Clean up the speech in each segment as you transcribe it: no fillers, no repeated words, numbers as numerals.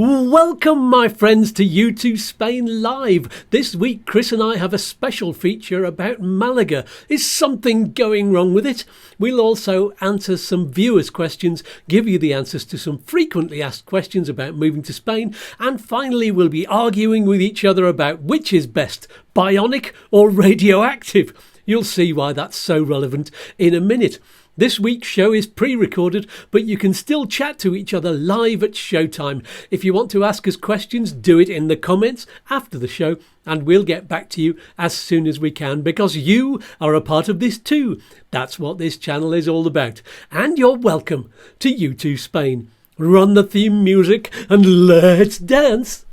Welcome, my friends, to YouTooSpain Live. This week, Chris and I have a special feature about Malaga. Is something going wrong with it? We'll also answer some viewers' questions, give you the answers to some frequently asked questions about moving to Spain, and finally, we'll be arguing with each other about which is best, Bionic or Radioactive. You'll see why that's so relevant in a minute. This week's show is pre-recorded, but you can still chat to each other live at showtime. If you want to ask us questions, do it in the comments after the show, and we'll get back to you as soon as we can, because you are a part of this too. That's what this channel is all about. And you're welcome to YouTooSpain. Run the theme music and let's dance.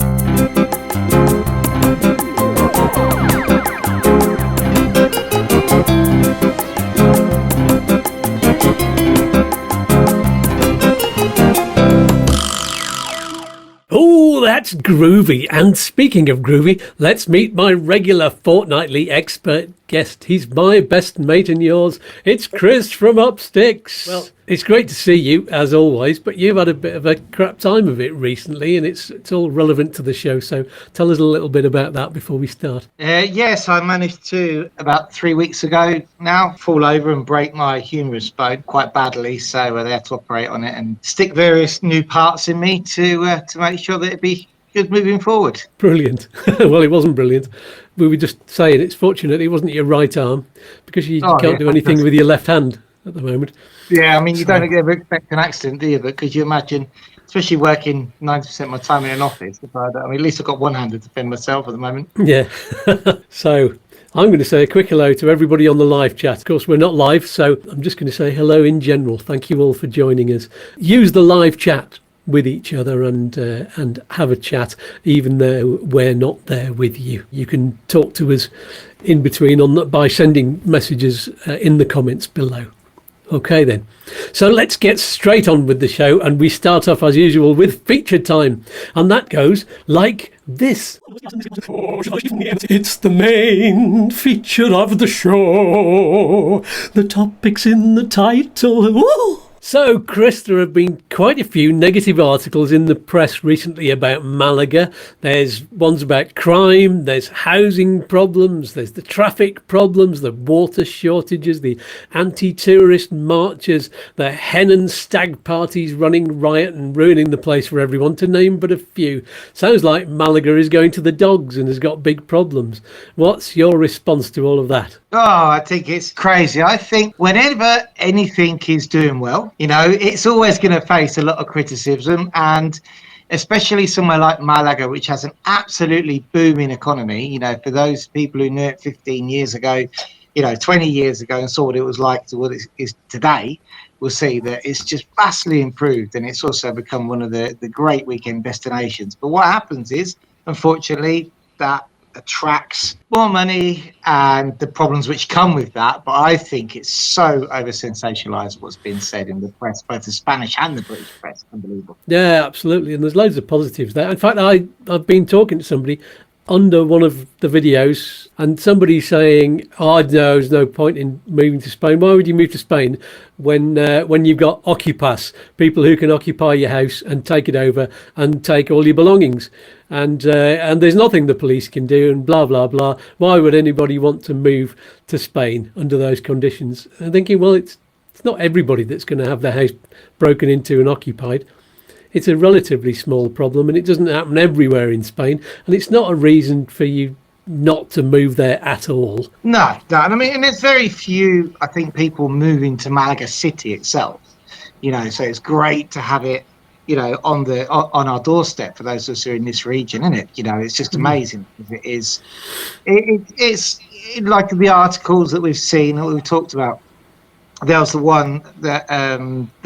Oh, that's groovy. And speaking of groovy, let's meet my regular fortnightly expert guest. He's my best mate and yours. It's Chris from Upsticks. Well, it's great to see you, as always, but you've had a bit of a crap time of it recently, and it's all relevant to the show. So tell us a little bit about that before we start. Yes, I managed to, about 3 weeks ago now, fall over and break my humerus bone quite badly. So they had to operate on it and stick various new parts in me to make sure that it'd be good moving forward. Brilliant. Well, it wasn't brilliant. We were just saying it's fortunate it wasn't your right arm, because you can't do anything with your left hand at the moment. Yeah, I mean, you don't ever expect an accident, do you? But could you imagine, especially working 90% of my time in an office, I mean, at least I've got one hand to defend myself at the moment. Yeah. So I'm going to say a quick hello to everybody on the live chat. Of course, we're not live, so I'm just going to say hello in general. Thank you all for joining us. Use the live chat with each other and have a chat, even though we're not there with you. You can talk to us in between by sending messages in the comments below. Okay then, so let's get straight on with the show, and we start off as usual with feature time, and that goes like this. It's the main feature of the show, the topics in the title. Woo! So, Chris, there have been quite a few negative articles in the press recently about Malaga. There's ones about crime, there's housing problems, there's the traffic problems, the water shortages, the anti-tourist marches, the hen and stag parties running riot and ruining the place for everyone, to name but a few. Sounds like Malaga is going to the dogs and has got big problems. What's your response to all of that? Oh, I think it's crazy. I think whenever anything is doing well, you know, it's always going to face a lot of criticism, and especially somewhere like Malaga, which has an absolutely booming economy. You know, for those people who knew it 15 years ago, 20 years ago, and saw what it was like to what it is today, will see that it's just vastly improved, and it's also become one of the great weekend destinations. But what happens is, unfortunately, that attracts more money and the problems which come with that. But I think it's so over sensationalized what's been said in the press, both the Spanish and the British press. Unbelievable. Yeah, absolutely. And there's loads of positives there. In fact, I've been talking to somebody under one of the videos, and somebody saying, "Oh, no, there's no point in moving to Spain. Why would you move to Spain when you've got occupas, people who can occupy your house and take it over and take all your belongings? And there's nothing the police can do, and blah blah blah. Why would anybody want to move to Spain under those conditions?" I'm thinking, well, it's not everybody that's going to have their house broken into and occupied. It's a relatively small problem, and it doesn't happen everywhere in Spain, and it's not a reason for you not to move there at all. No, I mean, and there's very few, I think, people moving to Malaga city itself. So it's great to have it, on our doorstep for those of us who are in this region, isn't it? It's just amazing. It's like the articles that we've seen, that we've talked about. There was the one that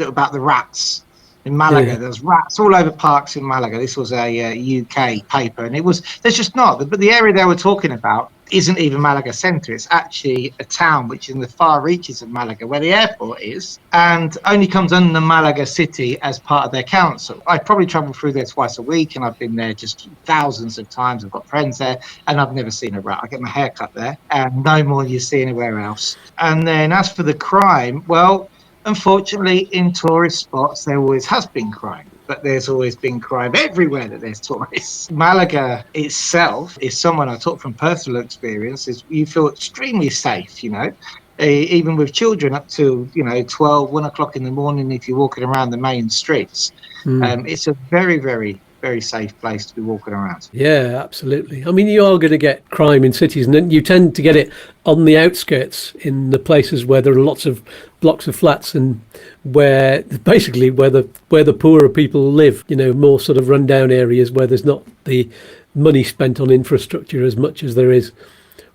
about the rats in Malaga. Yeah. There was rats all over parks in Malaga. This was a UK paper, and there's just not. But the area they were talking about isn't even Malaga centre. It's actually a town which is in the far reaches of Malaga, where the airport is, and only comes under Malaga city as part of their council. I probably travel through there twice a week, and I've been there just thousands of times. I've got friends there, and I've never seen a rat. I get my hair cut there, and no more you see anywhere else. And then as for the crime, well, unfortunately, in tourist spots, there always has been crime. but there's always been crime everywhere that there's tourists. Malaga itself is someone I talk from personal experience, is you feel extremely safe, even with children up to 12, 1 o'clock in the morning. If you're walking around the main streets, it's a very, very, very safe place to be walking around. Yeah, absolutely. I mean, you are going to get crime in cities, and then you tend to get it on the outskirts, in the places where there are lots of blocks of flats, and where the poorer people live, more sort of rundown areas where there's not the money spent on infrastructure as much as there is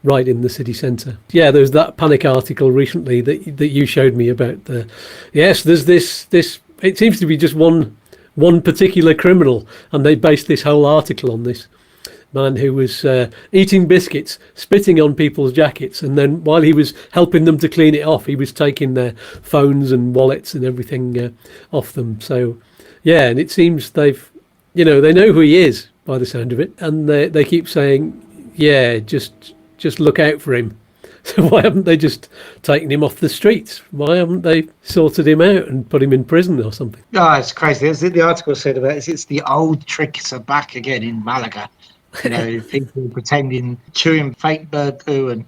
right in the city centre. Yeah, there's that panic article recently that you showed me about there's this it seems to be just one particular criminal, and they based this whole article on this man who was eating biscuits, spitting on people's jackets, and then while he was helping them to clean it off, he was taking their phones and wallets and everything off them. So yeah, and it seems they know who he is by the sound of it, and they keep saying, yeah, just look out for him. So why haven't they just taken him off the streets? Why haven't they sorted him out and put him in prison or something? Oh, it's crazy. The article said about it, it's the old tricks are back again in Malaga. People pretending, chewing fake bird poo, and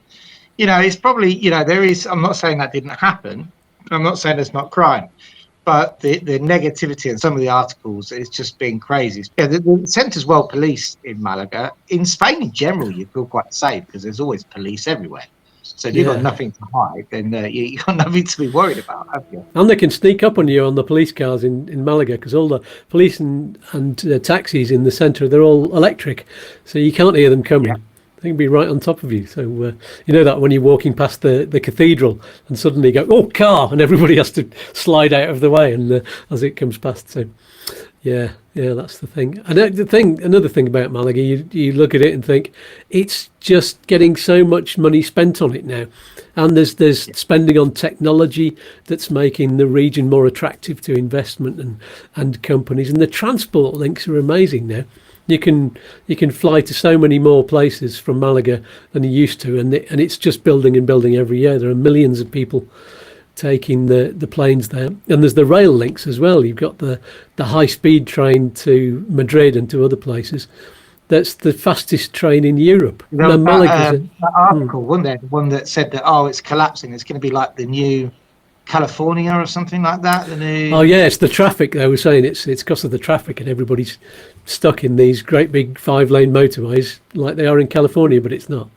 it's probably there is. I'm not saying that didn't happen. I'm not saying there's not crime, but the negativity in some of the articles is just being crazy. Yeah, the centre's well policed in Malaga. In Spain in general, you feel quite safe because there's always police everywhere. So if you've got nothing to hide, then you've got nothing to be worried about, have you? And they can sneak up on you on the police cars in Malaga, because all the police and taxis in the centre, they're all electric, so you can't hear them coming. Yeah. They can be right on top of you. So that when you're walking past the cathedral and suddenly you go, oh, car, and everybody has to slide out of the way and as it comes past. So yeah, that's the thing. And another thing about Malaga, you look at it and think it's just getting so much money spent on it now, and there's spending on technology that's making the region more attractive to investment and companies, and the transport links are amazing now. You can fly to so many more places from Malaga than you used to, and it's just building and building every year. There are millions of people taking the planes there, and there's the rail links as well. You've got the high-speed train to Madrid and to other places. That's the fastest train in Europe. That article, wasn't there? The one that said that it's collapsing. It's going to be like the new California or something like that. Oh yeah, it's the traffic. They were saying it's because of the traffic, and everybody's stuck in these great big 5-lane motorways like they are in California, but it's not.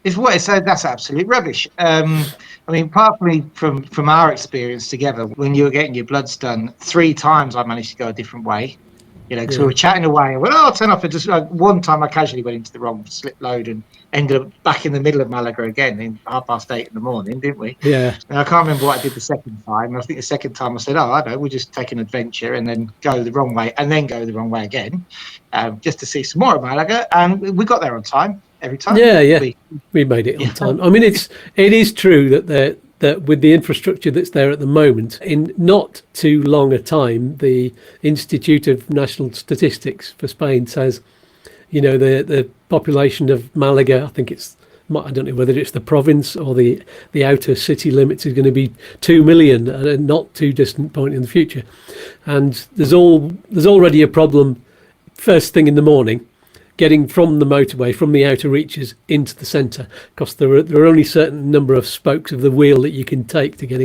So that's absolute rubbish. I mean, partly from our experience together, when you were getting your bloods done, 3 times I managed to go a different way. Because we were chatting away, and went, I'll turn off. And just one time I casually went into the wrong slip load and ended up back in the middle of Malaga again in 8:30 in the morning, didn't we? Yeah. And I can't remember what I did the second time. I think the second time I said, I know, we'll just take an adventure and then go the wrong way and then go the wrong way again, just to see some more of Malaga. And we got there on time every time. Yeah. We made it on time. I mean, it is true that with the infrastructure that's there at the moment, in not too long a time, the Institute of National Statistics for Spain says, the population of Malaga, I don't know whether it's the province or the outer city limits, is going to be 2 million at a not too distant point in the future. And there's already a problem first thing in the morning, getting from the motorway, from the outer reaches into the centre, because there are only a certain number of spokes of the wheel that you can take to get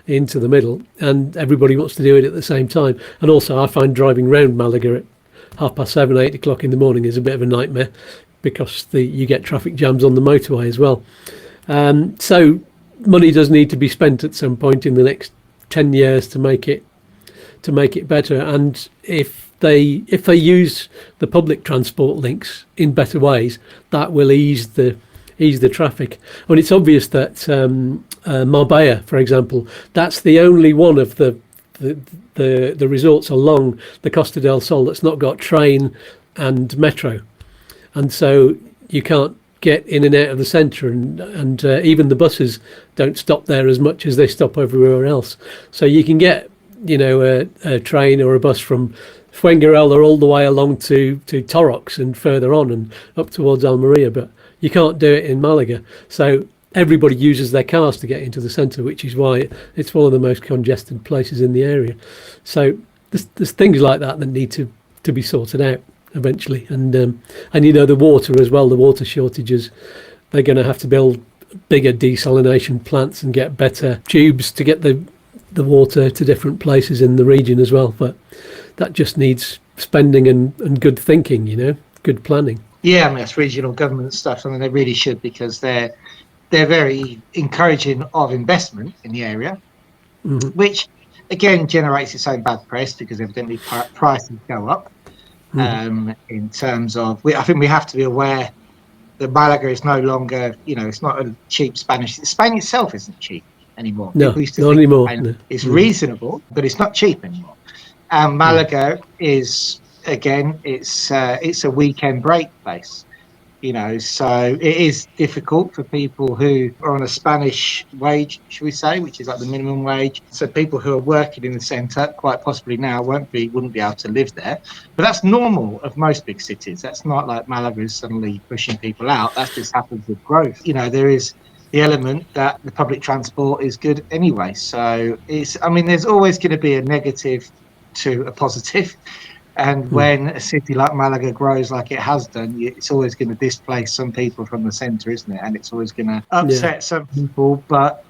into the middle, and everybody wants to do it at the same time. And also I find driving round Malaga at 7:30, 8 o'clock in the morning is a bit of a nightmare, because you get traffic jams on the motorway as well. So money does need to be spent at some point in the next 10 years to make it better. And if they use the public transport links in better ways, that will ease the traffic. And it's obvious that Marbella, for example, that's the only one of the resorts along the Costa del Sol that's not got train and metro, and so you can't get in and out of the centre, and even the buses don't stop there as much as they stop everywhere else. So you can get a train or a bus from Fuengirola all the way along to Torrox and further on and up towards Almeria, but you can't do it in Malaga. So everybody uses their cars to get into the centre, which is why it's one of the most congested places in the area. So there's things like that need to be sorted out eventually. And the water as well, the water shortages, they're going to have to build bigger desalination plants and get better tubes to get the water to different places in the region as well. But that just needs spending and good thinking, good planning. Yeah, I mean, that's regional government stuff. I mean, they really should, because they're very encouraging of investment in the area, which again generates its own bad press, because evidently prices go up. In terms of, I think we have to be aware that Malaga is no longer, it's not a cheap Spanish. Spain itself isn't cheap anymore. No, not anymore. No. It's reasonable, but it's not cheap anymore. And Malaga is, again, it's a weekend break place. So it is difficult for people who are on a Spanish wage, should we say, which is like the minimum wage. So people who are working in the centre, quite possibly now, wouldn't be able to live there. But that's normal of most big cities. That's not like Malaga is suddenly pushing people out. That just happens with growth. There is the element that the public transport is good anyway. So there's always going to be a negative to a positive. And when a city like Malaga grows like it has done, it's always going to displace some people from the centre, isn't it? And it's always going to upset some people. But,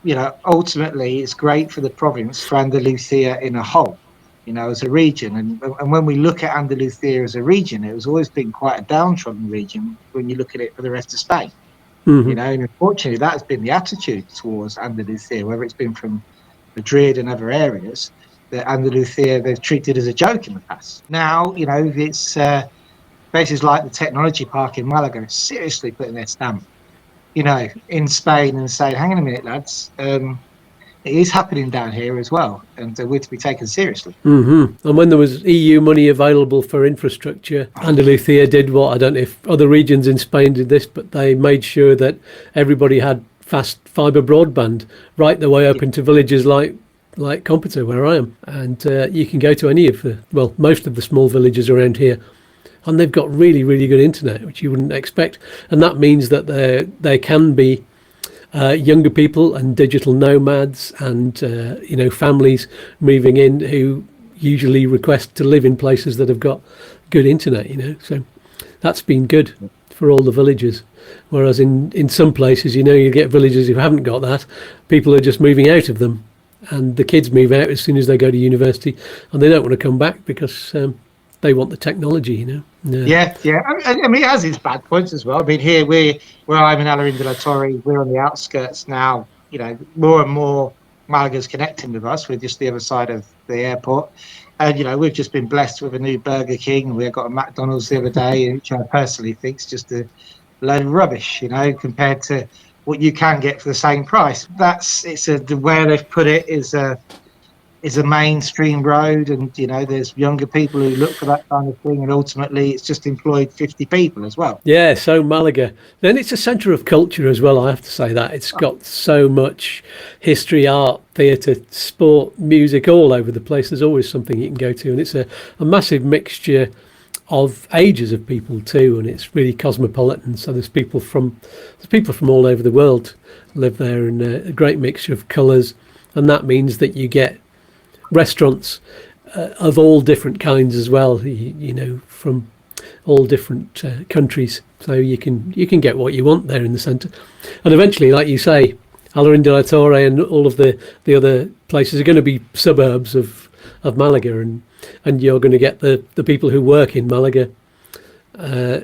ultimately, it's great for the province, for Andalusia in a whole, as a region. And when we look at Andalusia as a region, it has always been quite a downtrodden region when you look at it for the rest of Spain. And unfortunately, that has been the attitude towards Andalusia, whether it's been from Madrid and other areas. That Andalusia they've treated as a joke in the past. Now, it's places like the technology park in Malaga seriously putting their stamp, in Spain and saying, hang on a minute, lads, it is happening down here as well, and we're to be taken seriously. And when there was EU money available for infrastructure, Andalusia did what, I don't know if other regions in Spain did this, but they made sure that everybody had fast fibre broadband right the way up into villages like Compita, where I am, and you can go to any of most of the small villages around here, and they've got really, really good internet, which you wouldn't expect. And that means that there can be younger people and digital nomads and families moving in who usually request to live in places that have got good internet. So that's been good for all the villages. Whereas in some places, you get villages who haven't got that. People are just moving out of them. And the kids move out as soon as they go to university, and they don't want to come back because they want the technology, Yeah. I mean, it has its bad points as well. I mean, here where I'm in Alarin de la Torre, we're on the outskirts now. More and more Malaga's connecting with us. We're just the other side of the airport, and we've just been blessed with a new Burger King. We got a McDonald's the other day, which I personally think is just a load of rubbish, compared to what you can get for the same price. The way they've put it is a mainstream road, and there's younger people who look for that kind of thing, and ultimately it's just employed 50 people as well. Yeah, so Malaga, then it's a centre of culture as well. I have to say that it's got so much history, art, theatre, sport, music all over the place. There's always something you can go to, and it's a massive mixture of ages of people too, and it's really cosmopolitan. So there's people from all over the world live there, and a great mixture of colours, and that means that you get restaurants of all different kinds as well. From all different countries, so you can get what you want there in the centre. And eventually, like you say, Alarin de la Torre and all of the other places are going to be suburbs of Malaga, and you're going to get the people who work in Malaga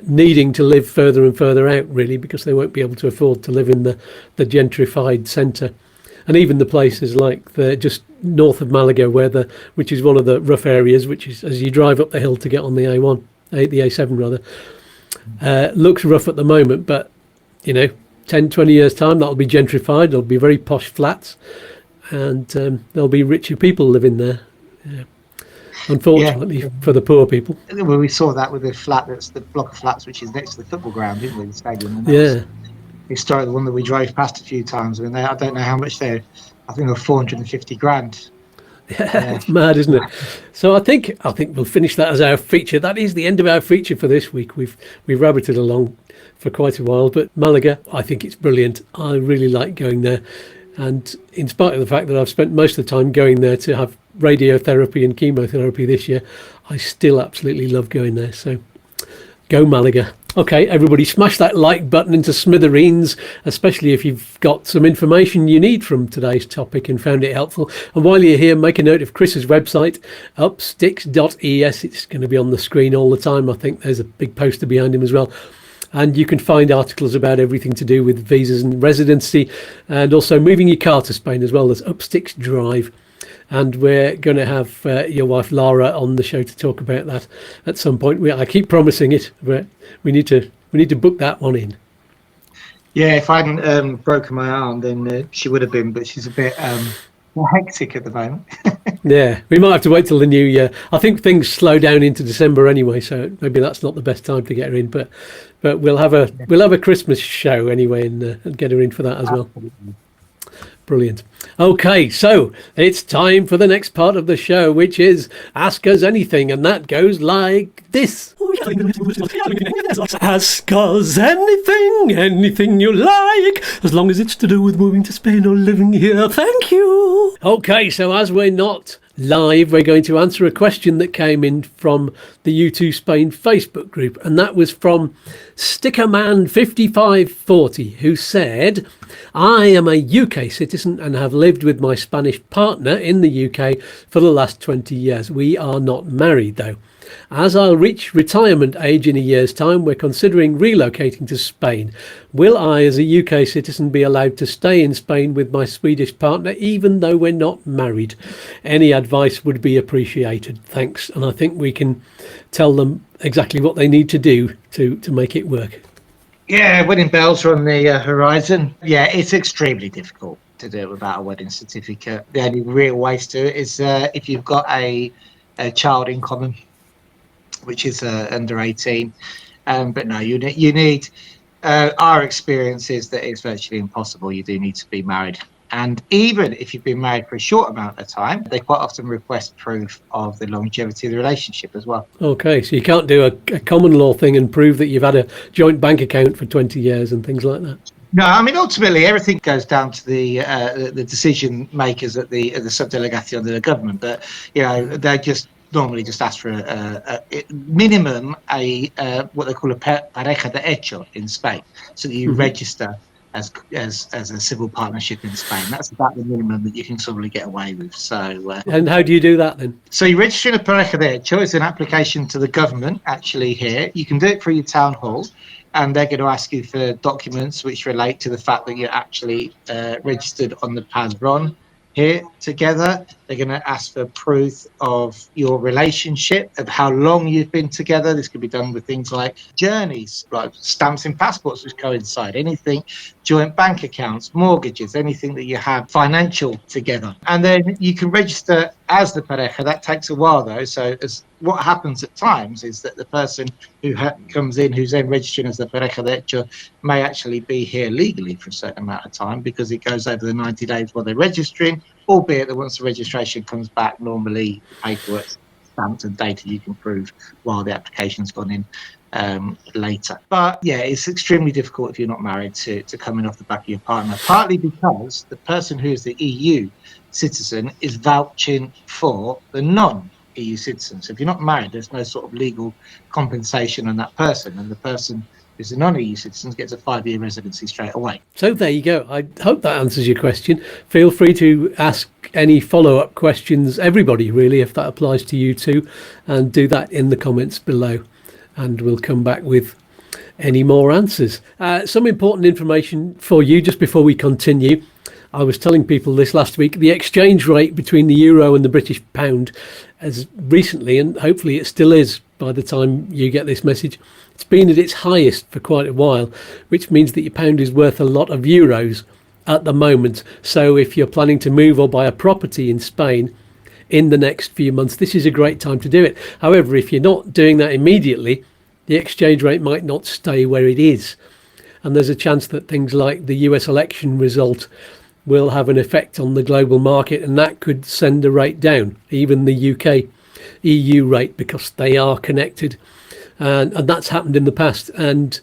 needing to live further and further out, really, because they won't be able to afford to live in the gentrified centre. And even the places like just north of Malaga, which is one of the rough areas, which is as you drive up the hill to get on the A7 rather, looks rough at the moment, but 10, 20 years time that'll be gentrified. There'll be very posh flats, and there'll be richer people living there. Yeah. Unfortunately for the poor people. Well, we saw that with the block of flats which is next to the football ground, didn't we? The stadium. Yeah. Historic, the one that we drove past a few times. I mean, I don't know how much I think they're 450 grand. Yeah, it's mad, isn't it? So I think we'll finish that as our feature. That is the end of our feature for this week. We've rabbited along for quite a while, but Malaga, I think it's brilliant. I really like going there. And in spite of the fact that I've spent most of the time going there to have radiotherapy and chemotherapy this year, I still absolutely love going there. So go Malaga. Okay, everybody smash that like button into smithereens, especially if you've got some information you need from today's topic and found it helpful. And while you're here, make a note of Chris's website, upsticks.es. It's going to be on the screen all the time. I think there's a big poster behind him as well. And you can find articles about everything to do with visas and residency, and also moving your car to Spain as well as Upsticks Drive. And we're going to have your wife Lara on the show to talk about that at some point. I keep promising it, but we need to book that one in. Yeah, if I hadn't broken my arm, then she would have been, but she's a bit hectic at the moment. Yeah, we might have to wait till the new year. I think things slow down into December anyway, so maybe that's not the best time to get her in. But we'll have a Christmas show anyway, and get her in for that as well. Brilliant. Okay, so it's time for the next part of the show, which is Ask Us Anything, and that goes like this. Ask us anything you like, as long as it's to do with moving to Spain or living here. Thank you. Okay, so as we're not live, we're going to answer a question that came in from the YouTooSpain Facebook group, and that was from Stickerman5540, who said, I am a UK citizen and have lived with my Spanish partner in the UK for the last 20 years. We are not married though. As I'll reach retirement age in a year's time, we're considering relocating to Spain. Will I, as a UK citizen, be allowed to stay in Spain with my Swedish partner, even though we're not married? Any advice would be appreciated. Thanks. And I think we can tell them exactly what they need to do to make it work. Yeah, wedding bells are on the horizon. Yeah, it's extremely difficult to do it without a wedding certificate. The only real ways to it is if you've got a child in common, which is under 18. But no, you need our experience is that it's virtually impossible. You do need to be married. And even if you've been married for a short amount of time, they quite often request proof of the longevity of the relationship as well. Okay, so you can't do a common law thing and prove that you've had a joint bank account for 20 years and things like that. No, I mean, ultimately, everything goes down to the decision makers at the subdelegation under the government. But, you know, they normally just ask for a minimum, what they call a pareja de hecho in Spain, so that you register as a civil partnership in Spain. That's about the minimum that you can sort of get away with. So, and how do you do that then? So you register in a pareja de hecho. It's an application to the government actually here. You can do it through your town hall, and they're going to ask you for documents which relate to the fact that you're actually registered on the padrón here together. They're going to ask for proof of your relationship, of how long you've been together. This could be done with things like journeys, like stamps in passports which coincide, anything, joint bank accounts, mortgages, anything that you have financial together. And then you can register as the pareja. That takes a while though. So what happens at times is that the person who comes in, who's then registering as the pareja de hecho, may actually be here legally for a certain amount of time, because it goes over the 90 days while they're registering, albeit that once the registration comes back, normally paperwork stamped and dated, you can prove while the application's gone in later. But yeah, it's extremely difficult if you're not married to come in off the back of your partner, partly because the person who is the EU citizen is vouching for the non-EU citizen. So if you're not married, there's no sort of legal compensation on that person, and the person who's a non-EU citizen gets a 5-year residency straight away. So there you go. I hope that answers your question. Feel free to ask any follow-up questions, everybody really, if that applies to you too, and do that in the comments below, and we'll come back with any more answers. Some important information for you just before we continue. I was telling people this last week, the exchange rate between the euro and the British pound has recently, and hopefully it still is by the time you get this message, it's been at its highest for quite a while, which means that your pound is worth a lot of euros at the moment. So if you're planning to move or buy a property in Spain in the next few months, this is a great time to do it. However, if you're not doing that immediately, the exchange rate might not stay where it is. And there's a chance that things like the US election result will have an effect on the global market, and that could send the rate down, even the UK EU rate, because they are connected. And that's happened in the past. And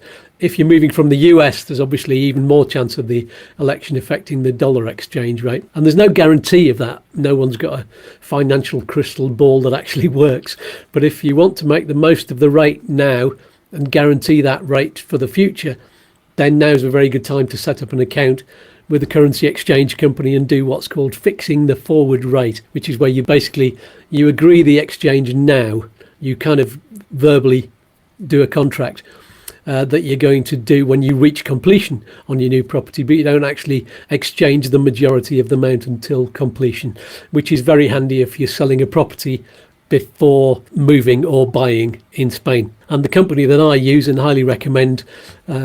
If you're moving from the US, there's obviously even more chance of the election affecting the dollar exchange rate. And there's no guarantee of that. No one's got a financial crystal ball that actually works. But if you want to make the most of the rate now and guarantee that rate for the future, then now's a very good time to set up an account with a currency exchange company and do what's called fixing the forward rate, which is where you agree the exchange now. You kind of verbally do a contract that you're going to do when you reach completion on your new property, but you don't actually exchange the majority of the amount until completion, which is very handy if you're selling a property before moving or buying in Spain. And the company that I use and highly recommend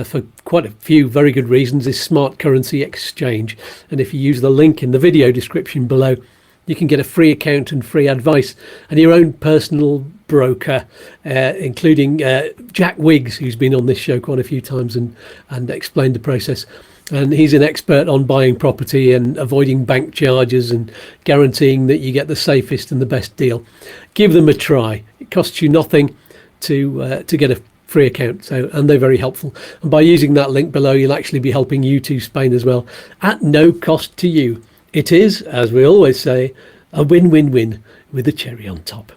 for quite a few very good reasons is Smart Currency Exchange. And if you use the link in the video description below, you can get a free account and free advice and your own personal broker, including Jack Wiggs, who's been on this show quite a few times and explained the process. And he's an expert on buying property and avoiding bank charges and guaranteeing that you get the safest and the best deal. Give them a try. It costs you nothing to get a free account, and they're very helpful. And by using that link below, you'll actually be helping YouTooSpain as well at no cost to you. It is, as we always say, a win-win-win with a cherry on top.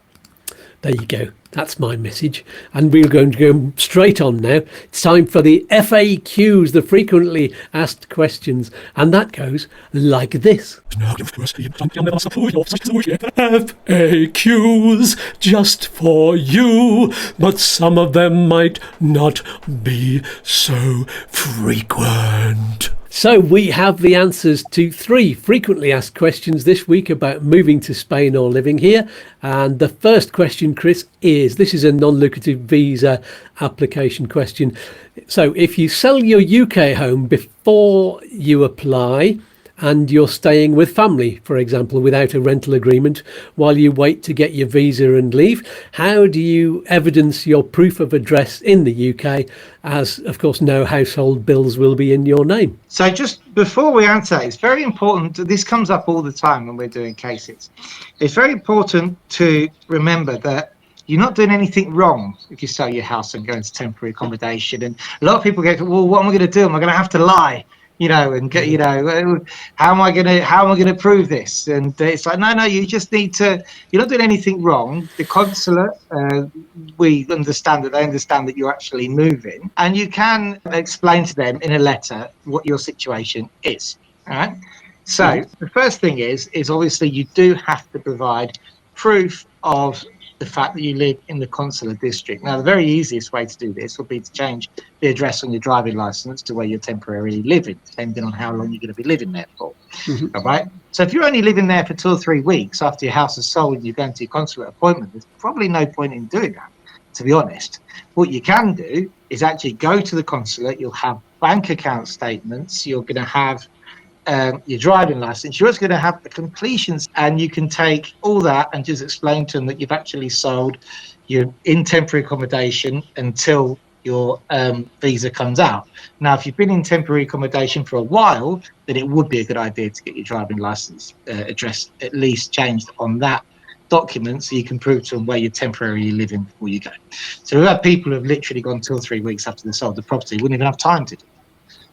There you go. That's my message. And we're going to go straight on now. It's time for the FAQs, the frequently asked questions. And that goes like this. FAQs just for you, but some of them might not be so frequent. So we have the answers to 3 frequently asked questions this week about moving to Spain or living here. And the first question, Chris, this is a non-lucrative visa application question. So if you sell your UK home before you apply and you're staying with family, for example, without a rental agreement, while you wait to get your visa and leave, how do you evidence your proof of address in the UK, as, of course, no household bills will be in your name? So just before we answer, it's very important, this comes up all the time when we're doing cases. It's very important to remember that you're not doing anything wrong if you sell your house and go into temporary accommodation. And a lot of people go, well, what am I going to do? Am I going to have to lie? And get, how am I going to prove this? And it's like, no, you just need to, you're not doing anything wrong. The consulate, we understand that they understand that you're actually moving, and you can explain to them in a letter what your situation is. All right. So the first thing is obviously you do have to provide proof of the fact that you live in the consular district. Now, the very easiest way to do this would be to change the address on your driving license to where you're temporarily living, depending on how long you're going to be living there for. Mm-hmm. All right. So if you're only living there for 2 or 3 weeks after your house is sold and you're going to your consulate appointment, there's probably no point in doing that, to be honest. What you can do is actually go to the consulate. You'll have bank account statements. You're going to have your driving license. You're also going to have the completions, and you can take all that and just explain to them that you've actually sold, you're in temporary accommodation until your visa comes out. Now, if you've been in temporary accommodation for a while, then it would be a good idea to get your driving license address at least changed on that document, so you can prove to them where you're temporarily living before you go. So we've had people who have literally gone 2 or 3 weeks after they sold the property, wouldn't even have time to do it.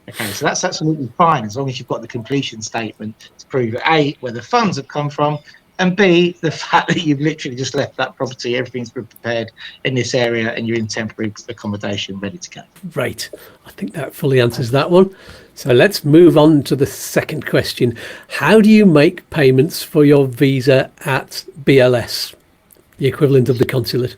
Okay, so that's absolutely fine as long as you've got the completion statement to prove A, where the funds have come from, and B, the fact that you've literally just left that property, everything's been prepared in this area, and you're in temporary accommodation ready to go. Right. I think that fully answers that one. So let's move on to the second question. How do you make payments for your visa at BLS, the equivalent of the consulate?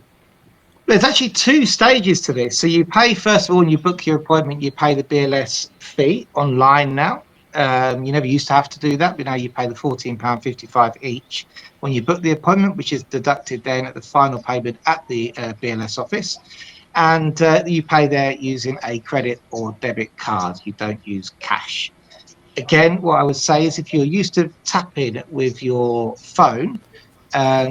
There's actually 2 stages to this. So you pay, first of all, when you book your appointment, you pay the BLS fee online now. You never used to have to do that, but now you pay the £14.55 each when you book the appointment, which is deducted then at the final payment at the BLS office. And you pay there using a credit or debit card. You don't use cash. Again, what I would say is if you're used to tapping with your phone,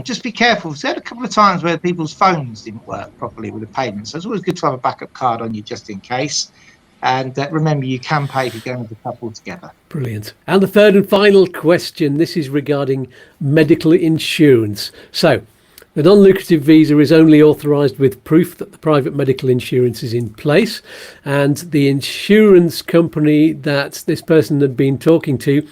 just be careful. So I had a couple of times where people's phones didn't work properly with the payment. So it's always good to have a backup card on you just in case. And remember, you can pay if you're going with a couple together. Brilliant. And the third and final question, this is regarding medical insurance. So The non-lucrative visa is only authorised with proof that the private medical insurance is in place, and the insurance company that this person had been talking to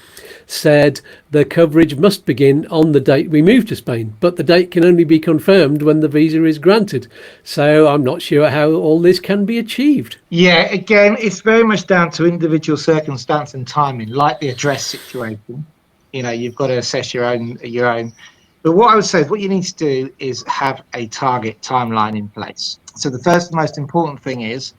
said the coverage must begin on the date we move to Spain, but the date can only be confirmed when the visa is granted. So I'm not sure how all this can be achieved. Yeah, again, it's very much down to individual circumstance and timing, like the address situation. You know, you've got to assess your own. But what I would say is what you need to do is have a target timeline in place. So the first most important thing is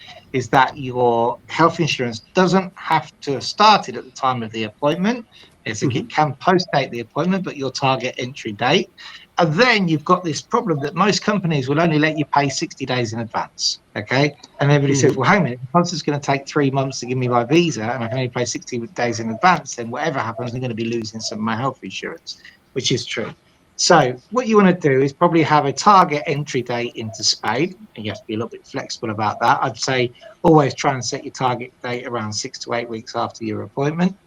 that your health insurance doesn't have to have started at the time of the appointment. It can post-date the appointment, but your target entry date. And then you've got this problem that most companies will only let you pay 60 days in advance, okay? And everybody says, well, hang on a minute, once it's going to take 3 months to give me my visa and I can only pay 60 days in advance, then whatever happens, I'm going to be losing some of my health insurance, which is true. So what you want to do is probably have a target entry date into Spain, and you have to be a little bit flexible about that. I'd say always try and set your target date around 6 to 8 weeks after your appointment.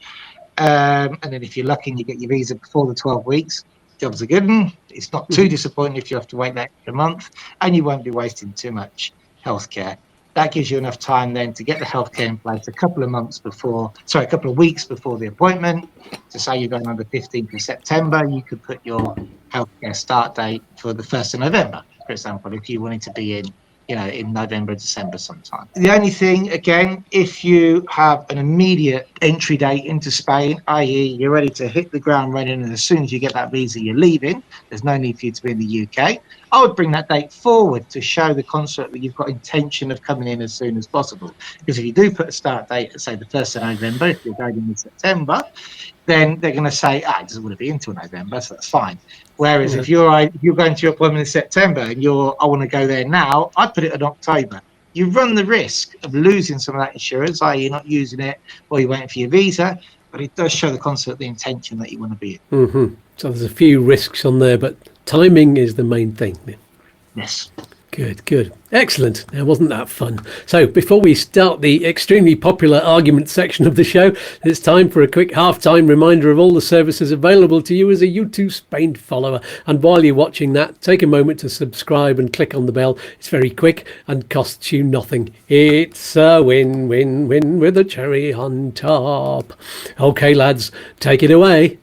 And then if you're lucky and you get your visa before the 12 weeks, jobs are good. It's not too disappointing if you have to wait that extra month, and you won't be wasting too much healthcare. That gives you enough time then to get the healthcare in place a couple of weeks before the appointment. To say you're going on the 15th of September, you could put your healthcare start date for the 1st of November, for example, if you wanted to be in November, December sometime. The only thing, again, if you have an immediate entry date into Spain, i.e. you're ready to hit the ground running, and as soon as you get that visa, you're leaving, there's no need for you to be in the UK, I would bring that date forward to show the consulate that you've got intention of coming in as soon as possible. Because if you do put a start date at, say, the 1st of November, if you're going in September, then they're going to say, it doesn't want to be until November, so that's fine. Whereas if you're going to your appointment in September and I want to go there now, I'd put it in October. You run the risk of losing some of that insurance, i.e. you're not using it while you're waiting for your visa, but it does show the consulate the intention that you want to be in. So there's a few risks on there, but timing is the main thing. Yes. Good. Excellent. Now, wasn't that fun? So before we start the extremely popular argument section of the show, it's time for a quick half-time reminder of all the services available to you as a YouTooSpain follower. And while you're watching that, take a moment to subscribe and click on the bell. It's very quick and costs you nothing. It's a win-win-win with a cherry on top. Okay, lads, take it away.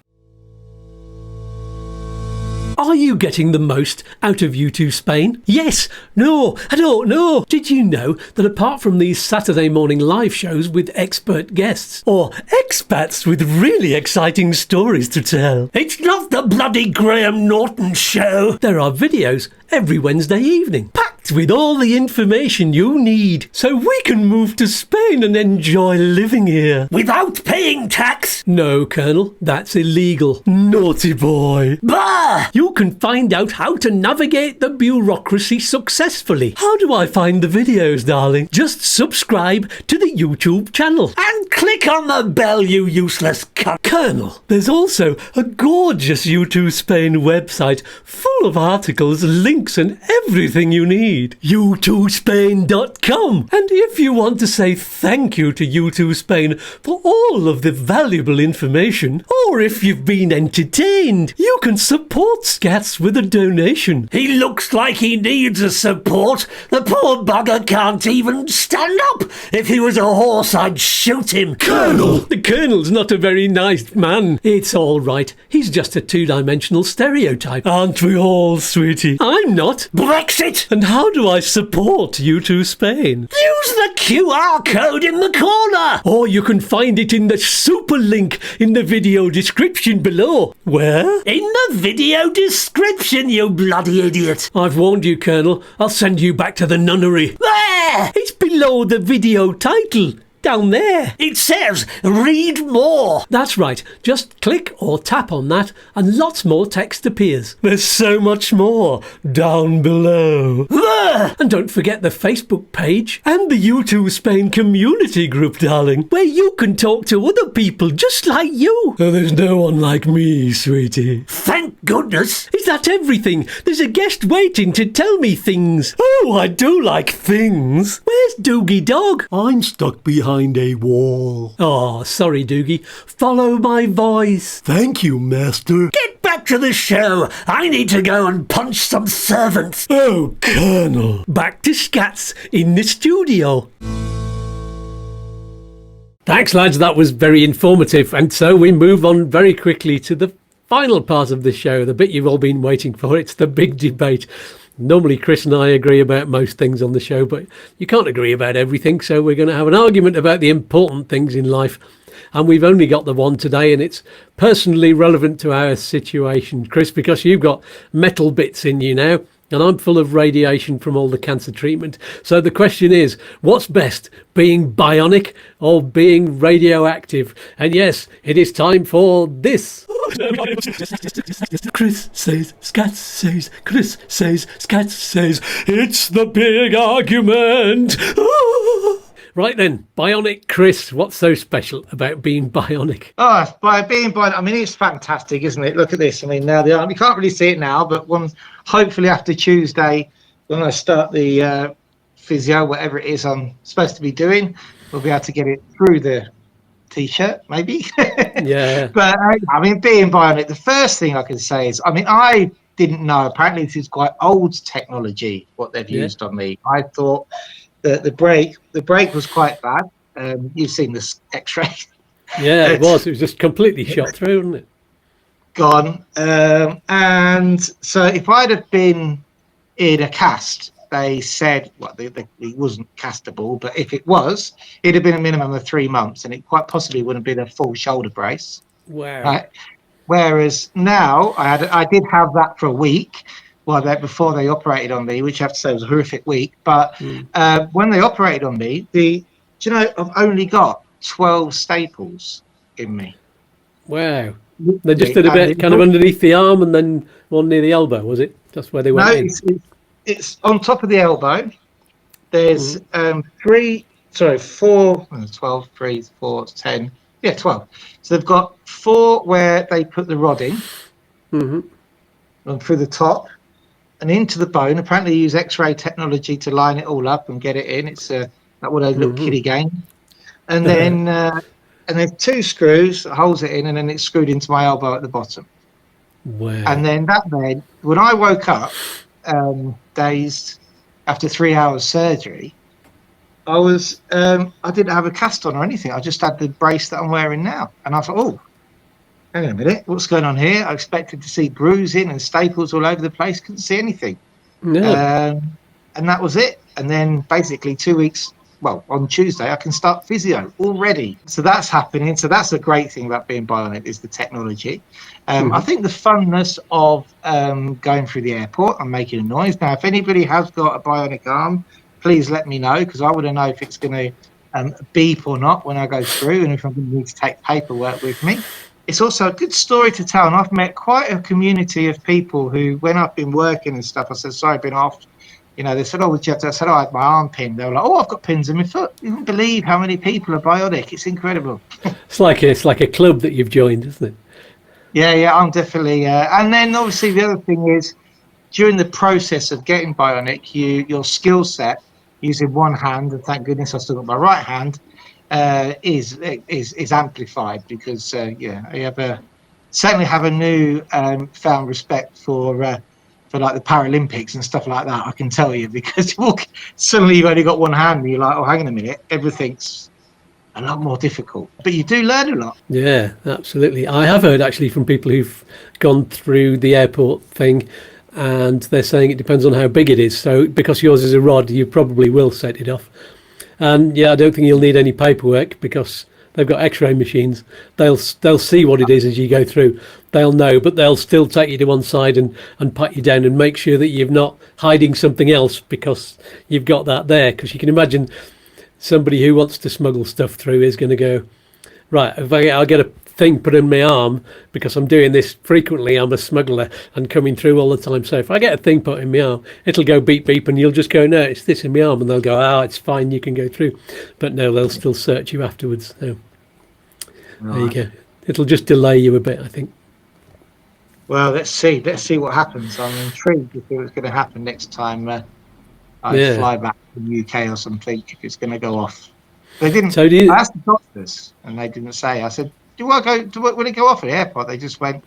Are you getting the most out of YouTooSpain? Yes, no, I don't know. Did you know that apart from these Saturday morning live shows with expert guests, or expats with really exciting stories to tell, it's not the bloody Graham Norton show. There are videos every Wednesday evening, packed with all the information you need, so we can move to Spain and enjoy living here. Without paying tax? No, Colonel, that's illegal. Naughty boy. Bah! You can find out how to navigate the bureaucracy successfully. How do I find the videos, darling? Just subscribe to the YouTube channel and click on the bell, you useless cunt. Colonel, there's also a gorgeous YouTooSpain website full of articles, links and everything you need. YouTooSpain.com. And if you want to say thank you to YouTooSpain for all of the valuable information, or if you've been entertained, you can support Skatz with a donation. He looks like he needs a support. The poor bugger can't even stand up. If he was a horse, I'd shoot him. Colonel! The Colonel's not a very nice man. It's all right. He's just a two-dimensional stereotype. Aren't we all, sweetie? I'm not. Brexit! And how do I support YouTooSpain? Use the QR code in the corner! Or you can find it in the SuperLink in the video description below. Where? In the video description, you bloody idiot. I've warned you, Colonel. I'll send you back to the nunnery. There! It's below the video title. Down there. It says, read more. That's right. Just click or tap on that and lots more text appears. There's so much more down below. And don't forget the Facebook page and the YouTooSpain community group, darling, where you can talk to other people just like you. There's no one like me, sweetie. Thank goodness. Is that everything? There's a guest waiting to tell me things. Oh, I do like things. Where's Doogie Dog? I'm stuck behind a wall. Oh, sorry, Doogie. Follow my voice. Thank you, Master. Get back back to the show. I need to go and punch some servants. Oh, Colonel. Back to Skatz in the studio. Thanks, lads. That was very informative. And so we move on very quickly to the final part of the show, the bit you've all been waiting for. It's the big debate. Normally, Chris and I agree about most things on the show, but you can't agree about everything. So we're going to have an argument about the important things in life. And we've only got the one today, and it's personally relevant to our situation, Chris, because you've got metal bits in you now, and I'm full of radiation from all the cancer treatment. So the question is, what's best, being bionic or being radioactive? And yes, it is time for this. Chris says, Skatz says, Chris says, Skatz says, it's the big argument. Right then, Bionic Chris, what's so special about being bionic? Oh, by being bionic, I mean, it's fantastic, isn't it? Look at this. I mean, now you can't really see it now, but hopefully after Tuesday, when I start the physio, whatever it is I'm supposed to be doing, we'll be able to get it through the T-shirt, maybe. Yeah. But I mean, being bionic, the first thing I can say is, I mean, I didn't know. Apparently, this is quite old technology, what they've used on me. I thought that the brake was quite bad. You've seen this X-ray. Yeah, it was just completely shot through, wasn't it? Gone. And so if I'd have been in a cast, they said, well, it wasn't castable, but if it was, it'd have been a minimum of 3 months, and it quite possibly wouldn't have been a full shoulder brace. Wow. Right? Whereas now I did have that for a week. Well, before they operated on me, which I have to say was a horrific week. But when they operated on me, do you know, I've only got 12 staples in me. Wow. They just did a bit kind of underneath the arm and then one near the elbow, was it? That's where they went in. No, it's on top of the elbow. There's 4, 12, 3, 4, 10. Yeah, 12. So they've got 4 where they put the rod in and through the top and into the bone. Apparently, they use X-ray technology to line it all up and get it in. It's that what they look kiddie game. And then there's 2 screws that holds it in, and then it's screwed into my elbow at the bottom. Wow. And then when I woke up, dazed after 3 hours surgery, I didn't have a cast on or anything. I just had the brace that I'm wearing now, and I thought, oh, hang on a minute, what's going on here? I expected to see bruising and staples all over the place. Couldn't see anything. No. And that was it. And then basically 2 weeks, well, on Tuesday, I can start physio already. So that's happening. So that's a great thing about being bionic, is the technology. I think the funness of going through the airport and making a noise. Now, if anybody has got a bionic arm, please let me know, because I want to know if it's going to beep or not when I go through, and if I'm going to need to take paperwork with me. It's also a good story to tell, and I've met quite a community of people who, when I've been working and stuff, I said, sorry, I've been off. You know, they said, oh, would you have to? I said, oh, I had my arm pinned. They were like, oh, I've got pins in my foot. You wouldn't believe how many people are bionic. It's incredible. It's like a club that you've joined, isn't it? Yeah, I'm definitely. And then obviously the other thing is, during the process of getting bionic, your skill set using one hand, and thank goodness I still got my right hand, is amplified, because I certainly have a new found respect for like the Paralympics and stuff like that. I can tell you, because suddenly you've only got one hand and you're like, oh, hang on a minute, everything's a lot more difficult, but you do learn a lot. Yeah, absolutely. I have heard actually from people who've gone through the airport thing, and they're saying it depends on how big it is. So because yours is a rod, you probably will set it off. And yeah, I don't think you'll need any paperwork, because they've got X-ray machines. They'll see what it is as you go through. They'll know, but they'll still take you to one side and pat you down and make sure that you're not hiding something else, because you've got that there. Because you can imagine somebody who wants to smuggle stuff through is going to go, right, I'll get a thing put in my arm, because I'm doing this frequently. I'm a smuggler and coming through all the time. So if I get a thing put in my arm, it'll go beep beep, and you'll just go, no, it's this in my arm, and they'll go, oh, it's fine, you can go through. But no, they'll still search you afterwards. So There you go. It'll just delay you a bit, I think. Well, let's see what happens. I'm intrigued to see what's going to happen next time I fly back to the UK or something, if it's going to go off. They didn't. I asked the doctors, and they didn't say. I said, will it go off at the airport? They just went,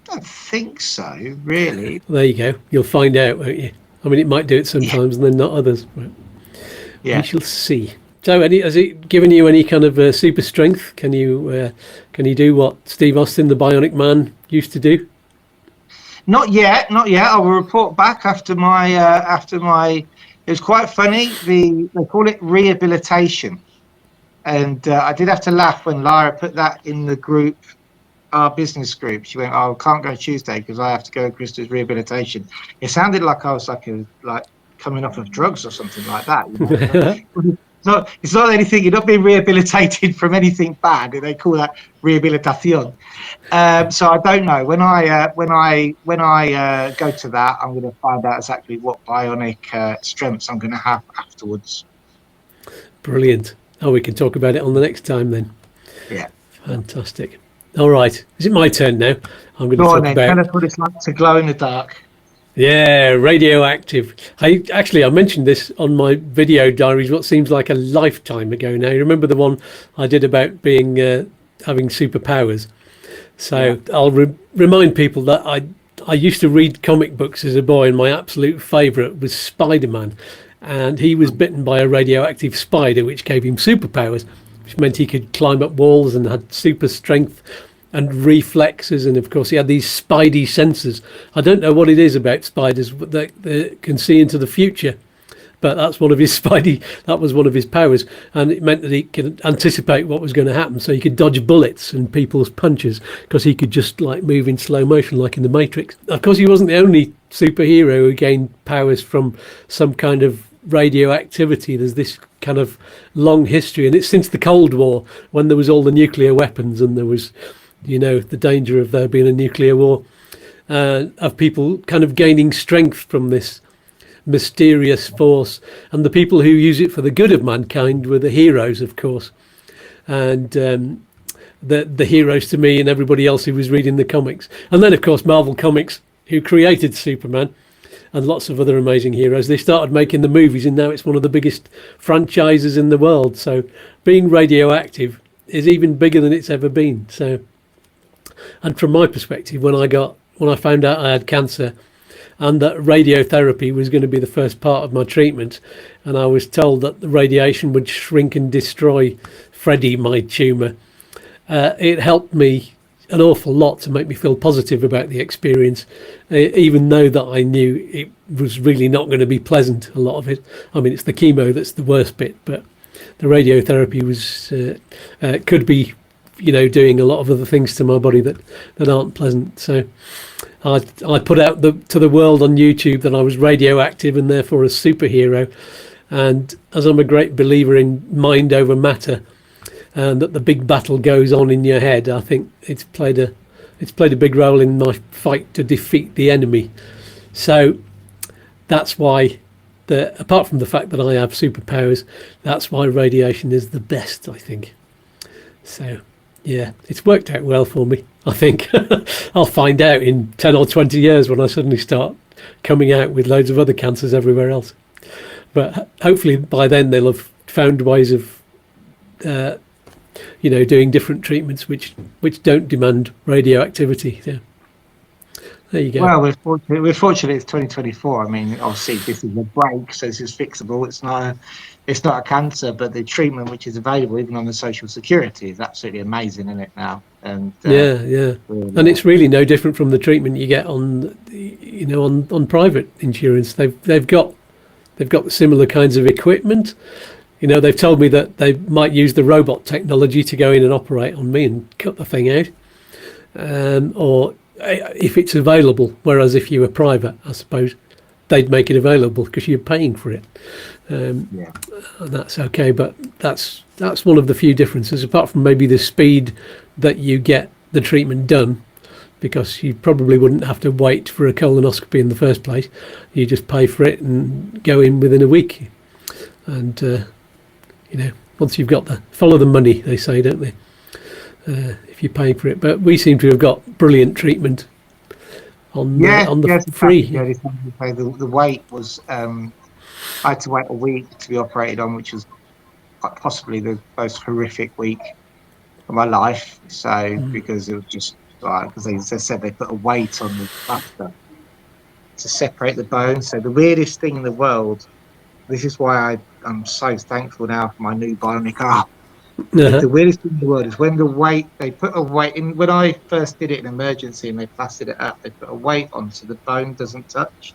I don't think so, really. There you go. You'll find out, won't you? I mean, it might do it sometimes and then not others. But Yeah. we shall see. So, has it given you any kind of super strength? Can you do what Steve Austin, the Bionic Man, used to do? Not yet. I will report back after my. It was quite funny. They call it rehabilitation, and I did have to laugh when Lara put that in the group, our business group. She went, "Oh, I can't go Tuesday because I have to go to Krista's rehabilitation." It sounded like I was like coming off of drugs or something like that. You know? It's not anything. You're not being rehabilitated from anything bad. They call that rehabilitación. So I don't know. When I go to that, I'm going to find out exactly what bionic strengths I'm going to have afterwards. Brilliant. Oh, we can talk about it on the next time then. Yeah. Fantastic. All right. Is it my turn now? I'm going to Go talk on then. about. Tell us what it's like to glow in the dark. Yeah, radioactive. I mentioned this on my video diaries what seems like a lifetime ago now. You remember the one I did about being having superpowers? So yeah. I'll remind people that I used to read comic books as a boy, and my absolute favourite was Spider-Man, and he was bitten by a radioactive spider which gave him superpowers, which meant he could climb up walls and had super strength and reflexes, and of course he had these spidey sensors. I don't know what it is about spiders that can see into the future, but that's one of his that was one of his powers, and it meant that he could anticipate what was going to happen, so he could dodge bullets and people's punches because he could just like move in slow motion like in the Matrix. Of course, he wasn't the only superhero who gained powers from some kind of radioactivity. There's this kind of long history, and it's since the Cold War, when there was all the nuclear weapons and there was the danger of there being a nuclear war, of people kind of gaining strength from this mysterious force. And the people who use it for the good of mankind were the heroes, of course. And the heroes to me and everybody else who was reading the comics. And then, of course, Marvel Comics, who created Superman and lots of other amazing heroes. They started making the movies, and now it's one of the biggest franchises in the world. So being radioactive is even bigger than it's ever been. So. And from my perspective, when I found out I had cancer and that radiotherapy was going to be the first part of my treatment, and I was told that the radiation would shrink and destroy Freddie, my tumour, it helped me an awful lot to make me feel positive about the experience, even though that I knew it was really not going to be pleasant, a lot of it. I mean, it's the chemo that's the worst bit, but the radiotherapy was could be doing a lot of other things to my body that aren't pleasant. So I put out to the world on YouTube that I was radioactive and therefore a superhero. And as I'm a great believer in mind over matter, and that the big battle goes on in your head, I think it's played a big role in my fight to defeat the enemy. So that's why, apart from the fact that I have superpowers, that's why radiation is the best, I think. So yeah, it's worked out well for me, I think. I'll find out in 10 or 20 years when I suddenly start coming out with loads of other cancers everywhere else. But hopefully by then they'll have found ways of doing different treatments which don't demand radioactivity. So there you go. Well, we're fortunate it's 2024. I mean, obviously this is a break, so this is fixable. It's not a cancer, but the treatment which is available even on the social security is absolutely amazing, isn't it now? And yeah, really, and it's really no different from the treatment you get on private insurance. They've got similar kinds of equipment. They've told me that they might use the robot technology to go in and operate on me and cut the thing out, or if it's available. Whereas if you were private, I suppose they'd make it available because you're paying for it. And that's okay, but that's one of the few differences, apart from maybe the speed that you get the treatment done, because you probably wouldn't have to wait for a colonoscopy in the first place. You just pay for it and go in within a week. And once you've got follow the money, they say, don't they, if you're paying for it. But we seem to have got brilliant treatment on the free. The wait was I had to wait a week to be operated on, which was possibly the most horrific week of my life. So because it was just right? Because they said they put a weight on the plaster to separate the bones. So the weirdest thing in the world. This is why I'm so thankful now for my new bionic arm. The weirdest thing in the world is when they put a weight in. When I first did it in emergency and they plastered it up, they put a weight on so the bone doesn't touch.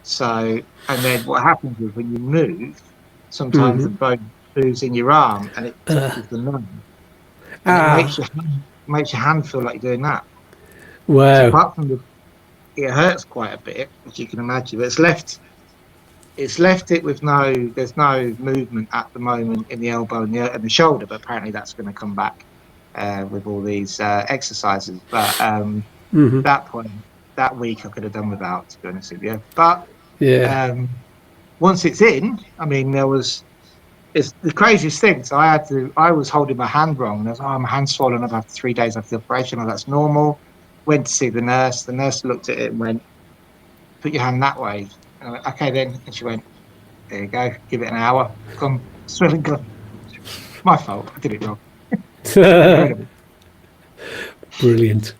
So, and then what happens is when you move, sometimes the bone moves in your arm and it touches the nerve. And it makes your hand feel like you're doing that. Wow. So apart from it hurts quite a bit, as you can imagine, but it's left it with there's no movement at the moment in the elbow and the shoulder, but apparently that's going to come back with all these exercises. But that point, that week I could have done without, to be honest with you. But once it's in, I mean, it's the craziest thing. So I was holding my hand wrong, and I was like, my hand's swollen. I've had 3 days after the operation. Oh, that's normal. Went to see the nurse. The nurse looked at it and went, "Put your hand that way." I went, "Okay then," and she went, "There you go, give it an hour, come swelling gone." My fault, I did it wrong. Brilliant.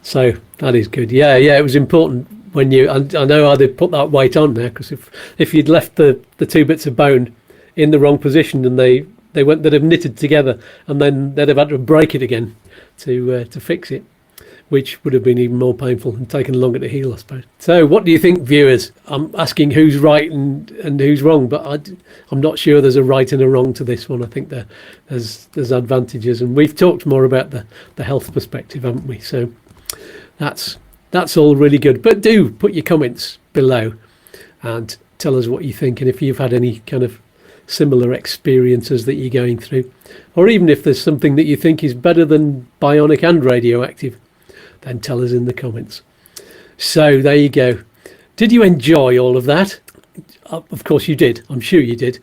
So that is good. Yeah, it was important when I know how they put that weight on there, because if you'd left the 2 bits of bone in the wrong position and they'd have knitted together, and then they'd have had to break it again to fix it, which would have been even more painful and taken longer to heal, I suppose. So what do you think, viewers? I'm asking who's right and who's wrong, but I'm not sure there's a right and a wrong to this one. I think there's advantages, and we've talked more about the health perspective, haven't we? So that's all really good. But do put your comments below and tell us what you think, and if you've had any kind of similar experiences that you're going through, or even if there's something that you think is better than bionic and radioactive, then tell us in the comments. So there you go. Did you enjoy all of that? Of course you did. I'm sure you did.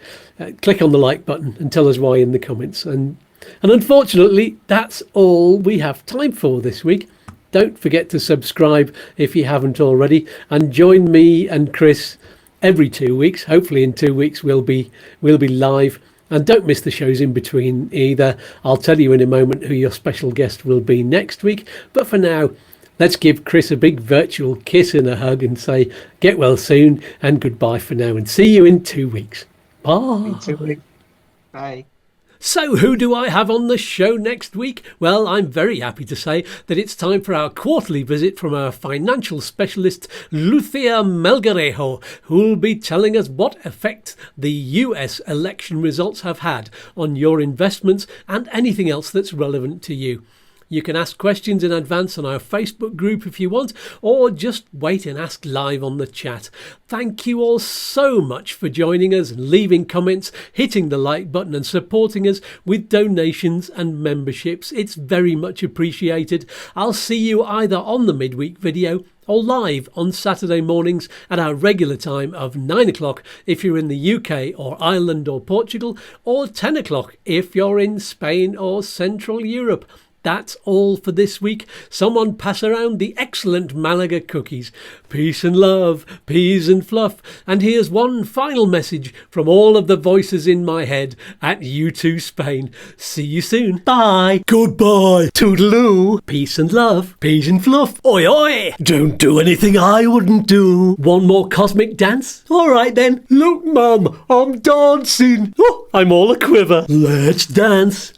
Click on the like button and tell us why in the comments. And unfortunately, that's all we have time for this week. Don't forget to subscribe if you haven't already, and join me and Chris every 2 weeks. Hopefully in 2 weeks we'll be live. And don't miss the shows in between either. I'll tell you in a moment who your special guest will be next week. But for now, let's give Chris a big virtual kiss and a hug and say get well soon and goodbye for now, and see you in 2 weeks. Bye. In 2 weeks. Bye. So who do I have on the show next week? Well, I'm very happy to say that it's time for our quarterly visit from our financial specialist, Lucia Melgarejo, who will be telling us what effect the US election results have had on your investments and anything else that's relevant to you. You can ask questions in advance on our Facebook group if you want, or just wait and ask live on the chat. Thank you all so much for joining us and leaving comments, hitting the like button and supporting us with donations and memberships. It's very much appreciated. I'll see you either on the midweek video or live on Saturday mornings at our regular time of 9 o'clock if you're in the UK or Ireland or Portugal, or 10 o'clock if you're in Spain or Central Europe. That's all for this week. Someone pass around the excellent Malaga cookies. Peace and love, peas and fluff. And here's one final message from all of the voices in my head at YouTooSpain. See you soon. Bye. Goodbye. Toodaloo. Peace and love, Peas and fluff. Oi, oi. Don't do anything I wouldn't do. one more cosmic dance. All right then. Look, Mum, I'm dancing. Oh, I'm all a quiver. Let's dance.